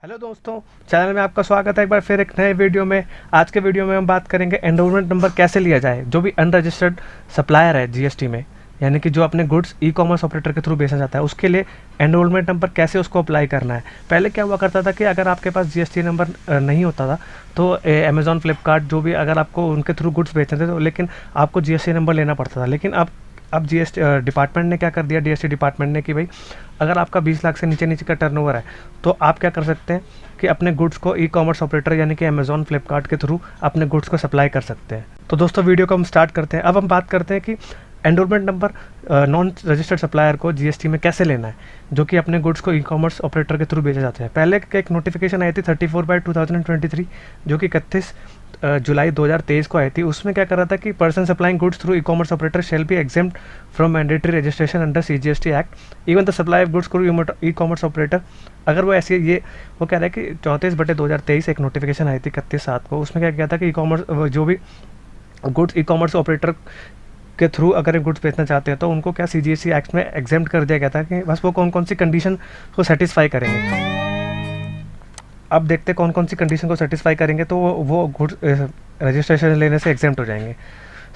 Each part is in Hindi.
हेलो दोस्तों, चैनल में आपका स्वागत है एक बार फिर एक नए वीडियो में। आज के वीडियो में हम बात करेंगे एनरोलमेंट नंबर कैसे लिया जाए। जो भी अनरजिस्टर्ड सप्लायर है जीएसटी में, यानी कि जो अपने गुड्स ई कॉमर्स ऑपरेटर के थ्रू बेचा जाता है, उसके लिए एनरोलमेंट नंबर कैसे उसको अप्लाई करना है। पहले क्या हुआ करता था कि अगर आपके पास जीएसटी नंबर नहीं होता था तो अमेजॉन फ्लिपकार्ट जो भी अगर आपको उनके थ्रू गुड्स बेचते थे तो लेकिन आपको जीएसटी नंबर लेना पड़ता था। लेकिन अब जीएसटी डिपार्टमेंट ने क्या कर दिया, जीएसटी डिपार्टमेंट ने, कि भाई अगर आपका 20 लाख से नीचे नीचे का टर्नओवर है तो आप क्या कर सकते हैं कि अपने गुड्स को ई कॉमर्स ऑपरेटर यानी कि अमेजॉन फ्लिपकार्ट के थ्रू अपने गुड्स को सप्लाई कर सकते हैं। तो दोस्तों वीडियो को हम स्टार्ट करते हैं। अब हम बात करते हैं कि enrolment number non registered supplier को जीएसटी में कैसे लेना है, जो कि अपने गुड्स को ई कॉमर्स ऑपरेटर के थ्रू बेचे जाते हैं। पहले एक नोटिफिकेशन आई थी 34/2023 जो कि 31 जुलाई 2023 को आई थी। उसमें क्या कर रहा था कि person supplying goods through e commerce operator shall be exempt from mandatory registration under CGST act even the supply of goods through e commerce operator. अगर वो ऐसे ये वो कह रहा है कि 34/2023 एक नोटिफिकेशन आई थी 31/7 को। उसमें क्या किया था कि ई कॉमर्स जो भी गुड्स ई कॉमर्स ऑपरेटर के थ्रू अगर गुड्स बेचना चाहते हैं तो उनको क्या सीजीएसटी एक्ट में एग्जेम्प्ट कर दिया गया था कि बस वो कौन कौन सी कंडीशन को सेटिस्फाई करेंगे। अब देखते हैं कौन कौन सी कंडीशन को सेटिस्फाई करेंगे तो वो गुड्स रजिस्ट्रेशन लेने से एग्जेम्प्ट हो जाएंगे।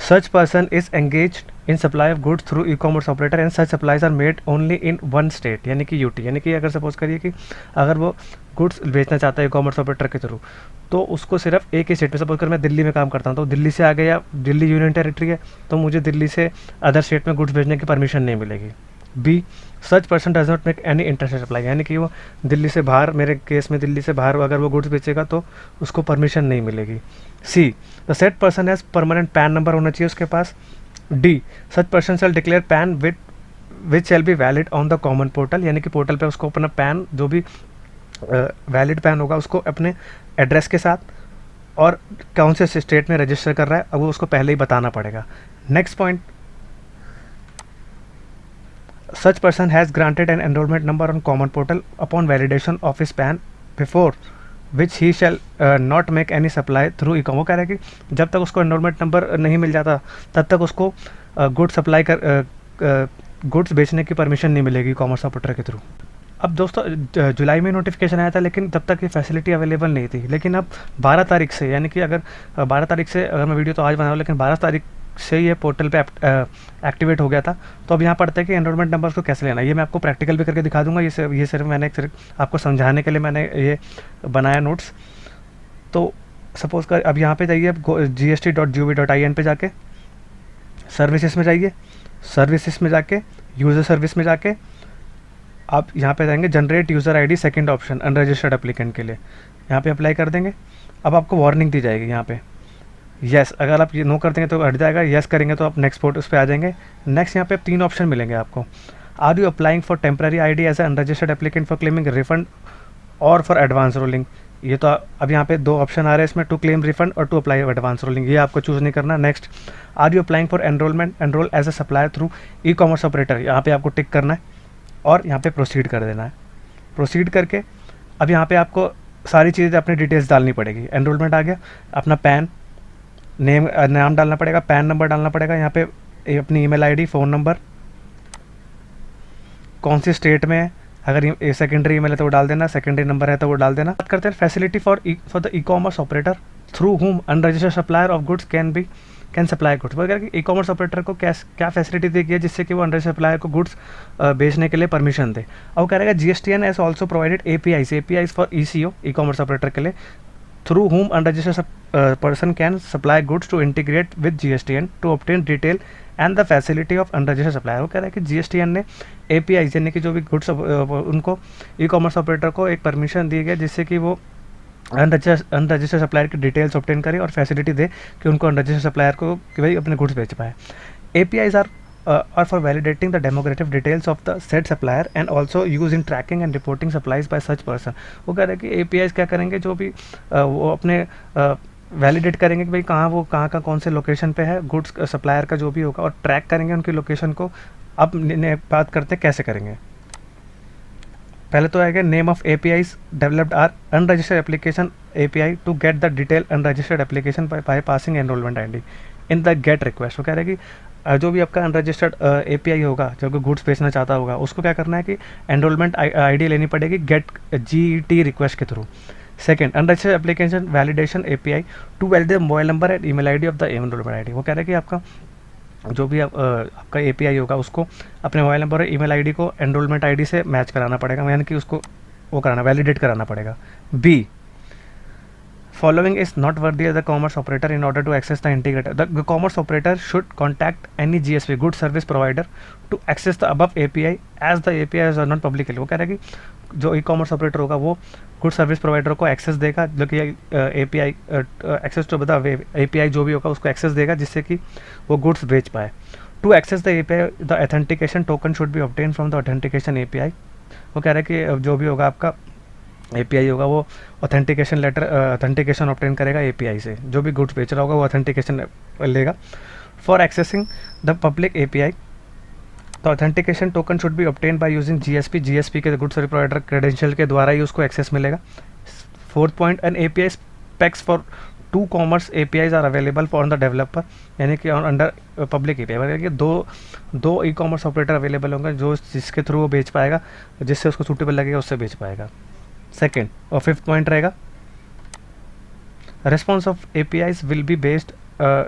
Such person is engaged in supply of goods through e commerce operator and such supplies are made only in one state, यानी कि यूटी। यानी कि अगर सपोज करिए कि अगर वो गुड्स बेचना चाहता है ई कॉमर्स ऑपरेटर के थ्रू तो उसको सिर्फ एक ही स्टेट में, सपोज कर मैं दिल्ली में काम करता हूँ तो दिल्ली से आ गया, दिल्ली यूनियन टेरिटरी है तो मुझे दिल्ली से अदर स्टेट में गुड्स भेजने की परमिशन नहीं मिलेगी। B, such person does not make any international supply, यानी कि वो दिल्ली से बाहर, मेरे केस में दिल्ली से बाहर अगर वो गुड्स बेचेगा तो उसको परमिशन नहीं मिलेगी। C, the said person has permanent PAN number होना चाहिए उसके पास। D, such person shall declare PAN which shall be valid on the common portal, यानी कि पोर्टल पे उसको अपना पैन जो भी वैलिड पैन होगा उसको अपने एड्रेस के साथ और कौन से स्टेट में रजिस्टर कर रहा है अब वो उसको पहले ही बताना पड़ेगा। Next point, such person has granted an enrollment number on common portal upon validation of his PAN before which he shall not make any supply through e-com। वो कह रहा है कि जब तक उसको एनरोलमेंट नंबर नहीं मिल जाता तब तक उसको गुड्स बेचने की परमिशन नहीं मिलेगी कॉमर्स ऑपरेटर के थ्रू। अब दोस्तों जुलाई में नोटिफिकेशन आया था लेकिन तब तक ये फैसिलिटी अवेलेबल नहीं थी। लेकिन अब 12 तारीख से, यानी कि अगर 12 तारीख से, अगर मैं वीडियो तो आज बना रहा हूँ लेकिन 12 तारीख से ये पोर्टल पे एक्टिवेट हो गया था। तो अब यहाँ पढ़ते हैं कि एनरोलमेंट नंबर को कैसे लेना है। ये मैं आपको प्रैक्टिकल भी करके दिखा दूंगा। ये सिर्फ मैंने सिर्फ आपको समझाने के लिए मैंने ये बनाया नोट्स। तो सपोज कर अब यहाँ पे जाइए, gst.gov.in पे जाके सर्विसेज में जाइए। सर्विसेज में जाके यूज़र सर्विस में जाके आप यहाँ पे जाएंगे generate user ID, second option unregistered applicant के लिए, यहाँ पे अप्लाई कर देंगे। अब आपको वार्निंग दी जाएगी यहाँ पे यस, अगर आप ये नो कर देंगे तो हट जाएगा, यस करेंगे तो आप नेक्स्ट पोर्ट उस पर आ जाएंगे। नेक्स्ट यहाँ पे 3 ऑप्शन मिलेंगे आपको। Are you applying for temporary ID as unregistered applicant for claiming refund और फॉर एडवांस रोलिंग। ये तो अब यहाँ पे 2 ऑप्शन आ रहे हैं इसमें, टू क्लेम रिफंड और टू अप्लाई एडवांस रोलिंग। ये आपको चूज़ नहीं करना। Next, are you applying for enrol as a supplier through e commerce operator, यहाँ पे आपको टिक करना है और यहाँ पे प्रोसीड कर देना है। प्रोसीड करके अब यहाँ पे आपको सारी चीज़ें अपनी डिटेल्स डालनी पड़ेगी। एनरोलमेंट आ गया, अपना पैन नाम डालना पड़ेगा, पैन नंबर डालना पड़ेगा, यहाँ पे अपनी ईमेल आईडी, फ़ोन नंबर, कौन सी स्टेट में है, अगर ये सेकेंडरी ईमेल है तो वो डाल देना, सेकेंडरी नंबर है तो वो डाल देना। बात करते हैं facility for the e commerce operator through whom unregistered supplier of goods can supply goods. वो कह रहा है कि ई कॉमर्स ऑपरेटर को क्या फैसिलिटी दी गई है जिससे कि वो अनरजिस्टर्ड सप्लायर को गुड्स बेचने के लिए परमिशन दे। अब वो कह रहा है GSTN has also provided APIs for eco, E commerce operator के लिए, through whom unregistered person can supply goods to integrate with GSTN to obtain detail and the facility of unregistered supplier। वो कह रहा है कि GSTN ने API यानी कि जो भी गुड्स उनको ई कॉमर्स ऑपरेटर को एक परमिशन दी गई जिससे कि वो अनरजिस्टर्ड सप्लायर की डिटेल्स ऑब्टेन करे और फैसिलिटी दे कि उनको अनरजिस्टर्ड सप्लायर को कि भाई अपने गुड्स बेच पाए। APIs are for validating the demographic details of the said supplier and also used in tracking and reporting supplies by such person। वो कह रहे हैं कि APIs क्या करेंगे, जो भी वो अपने वैलिडेट करेंगे कि भाई कहाँ का कौन से लोकेशन पे है गुड्स सप्लायर का जो भी होगा और ट्रैक करेंगे उनकी लोकेशन को। अब बात करते हैं कैसे करेंगे। पहले तो आएगा name of APIs developed are unregistered application API to get the detail unregistered application by passing enrolment ID in the get request. वो कह रहे हैं कि जो भी आपका अनरजिस्टर्ड एपीआई होगा, जो कोई गुड्स बेचना चाहता होगा, उसको क्या करना है कि एनरोलमेंट आईडी लेनी पड़ेगी गेट जीटी रिक्वेस्ट के through. Second, unregistered application validation API to validate mobile number and email ID of the enrolment ID. वो कह रहा है कि आपका जो भी आपका एपीआई होगा उसको अपने मोबाइल नंबर और ईमेल आईडी को एनरोलमेंट आईडी से मैच कराना पड़ेगा, यानी कि उसको वो कराना, वैलिडेट कराना पड़ेगा। B, following is not worthy of the commerce operator in order to access the integrator. The commerce operator should contact any GSP, good service provider, to access the above API as the API is not publicly। वो कह रहा है कि जो ई कॉमर्स ऑपरेटर होगा वो गुड सर्विस प्रोवाइडर को एक्सेस देगा, जो कि API एक्सेस टू बता API जो भी होगा उसको एक्सेस देगा जिससे कि वो गुड्स बेच पाए। To access the API the authentication token should be obtain from the authentication API। वो कह रहा है कि जो भी होगा आपका API होगा वो ऑथेंटिकेशन लेटर ऑथेंटिकेशन ऑब्टेन करेगा API से, जो भी गुड्स बेच रहा होगा वो ऑथेंटिकेशन लेगा। For accessing the public API the authentication token should be obtain by using GSP के गुड सर्विस प्रोवाइडर क्रेडेंशियल के द्वारा ही उसको एक्सेस मिलेगा। Fourth point, an API specs for to commerce APIs are available for the developer, यानी कि अंडर पब्लिक API मतलब कि दो ई कॉमर्स ऑपरेटर अवेलेबल होंगे जो जिसके थ्रू वो बेच पाएगा, जिससे उसको सूटेबल लगेगा उससे बेच पाएगा। सेकेंड और फिफ्थ पॉइंट रहेगा, response of APIs will be based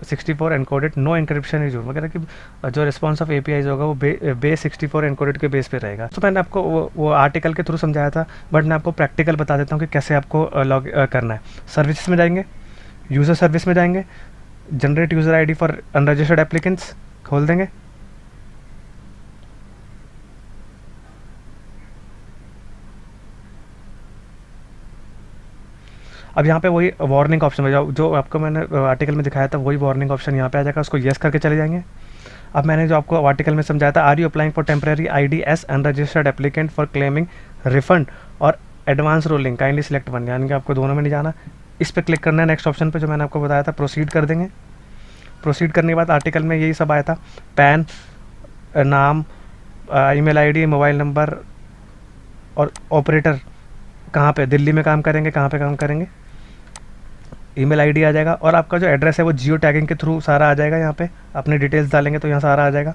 64 encoded, no encryption is used. वगैरह कि जो रिस्पॉन्स ऑफ APIs होगा वो बेस 64 एनकोडेड के बेस पे रहेगा। तो मैंने आपको वो आर्टिकल के थ्रू समझाया था, बट मैं आपको प्रैक्टिकल बता देता हूँ कि कैसे आपको लॉग करना है। सर्विसेज में जाएंगे, यूज़र सर्विस में जाएंगे, generate user ID for unregistered applicants खोल देंगे। अब यहाँ पे वही वार्निंग ऑप्शन में जो आपको मैंने आर्टिकल में दिखाया था वही वार्निंग ऑप्शन यहाँ पे आ जाएगा, उसको येस करके चले जाएंगे। अब मैंने जो आपको आर्टिकल में समझाया था, are you applying for temporary ID as unregistered applicant for claiming refund और advance ruling, kindly select one, यानी कि आपको दोनों में नहीं जाना, इस पर क्लिक करना है। नेक्स्ट ऑप्शन पे जो मैंने आपको बताया था प्रोसीड कर देंगे। प्रोसीड करने के बाद आर्टिकल में यही सब आया था, पैन, नाम, ईमेल आईडी, मोबाइल नंबर और ऑपरेटर कहाँ पे, दिल्ली में काम करेंगे, कहाँ पे काम करेंगे, ईमेल आईडी आ जाएगा, और आपका जो एड्रेस है वो जियो टैगिंग के थ्रू सारा आ जाएगा। यहाँ पे अपने डिटेल्स डालेंगे तो यहाँ सारा आ जाएगा,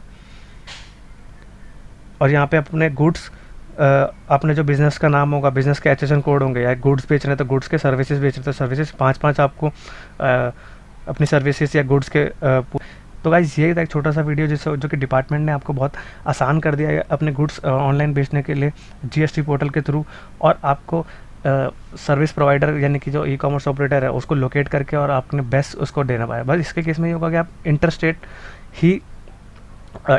और यहाँ पे अपने गुड्स, अपने जो बिज़नेस का नाम होगा, बिज़नेस के HSN कोड होंगे, या गुड्स बेच रहे हैं तो गुड्स के, सर्विसेज बेच रहे हैं तो सर्विसेज, 5 आपको अपनी सर्विसेज या गुड्स के तो गाइस ये एक छोटा सा वीडियो जो कि डिपार्टमेंट ने आपको बहुत आसान कर दिया है अपने गुड्स ऑनलाइन बेचने के लिए GST पोर्टल के थ्रू, और आपको सर्विस प्रोवाइडर यानी कि जो ई कॉमर्स ऑपरेटर है उसको लोकेट करके और आपने बेस्ट उसको देना पाया। बस इसके केस में ये होगा कि आप इंटर स्टेट ही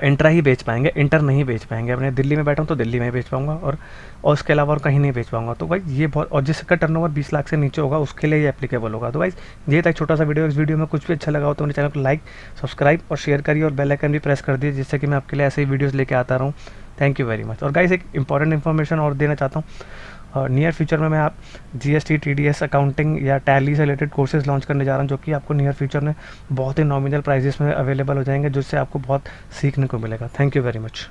इंट्रा ही बेच पाएंगे, इंटर नहीं बेच पाएंगे। अपने दिल्ली में बैठा हूँ तो दिल्ली में ही बेच पाऊंगा, और उसके अलावा और कहीं नहीं बेच पाऊंगा। तो भाई ये बहुत, और जिसका टर्नओवर 20 लाख से नीचे होगा उसके लिए ये एप्लीकेबल होगा। तो भाई ये था एक छोटा सा वीडियो। इस वीडियो में कुछ भी अच्छा लगा हो तो मेरे चैनल को लाइक, सब्सक्राइब और शेयर करिए, और बेल आइकन भी प्रेस कर दिए, जिससे कि मैं आपके लिए ऐसे ही वीडियोज़ लेके आता रहूँ। Thank you very much. और गाइस एक इंपॉर्टेंट इन्फॉर्मेशन और देना चाहता हूँ, नियर फ्यूचर में मैं आप GST, TDS, अकाउंटिंग या टैली से रिलेटेड कोर्सेज लॉन्च करने जा रहा हूँ, जो कि आपको नियर फ्यूचर में बहुत ही नॉमिनल प्राइजेस में अवेलेबल हो जाएंगे, जिससे आपको बहुत सीखने को मिलेगा। Thank you very much.